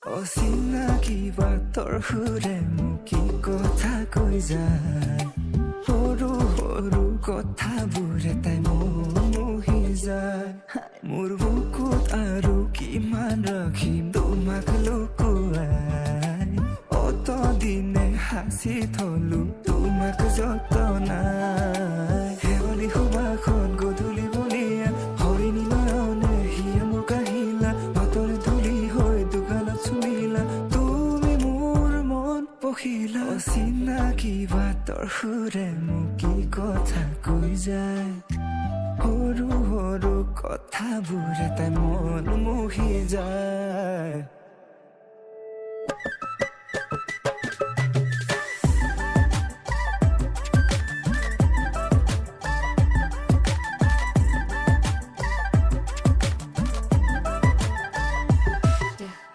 অচিনাকি বাটৰ সুৰে মোক কি কথা কৈ যায় সৰু সৰু কথাবোৰে তাই মোক মোহি যায় মোৰ বুকুত আৰু কিমান ৰাখিম তোমাক লুকুৱাই অত দিনে সাঁচি থলো তোমাক যতনাই শেৱালি সুবাসত গধূলি বলিয়া হৰিণী নয়নে হিয়া মোৰ কাহিলা বাটৰে ধূলি হৈ দুগালত চুমিলা তুমি মোৰ মন পখিলা অচিনাকি বাটৰ সুৰে মোক কি কথা কৈ যায় সৰু সৰু কথাবোৰে তাই মন মোহি যায়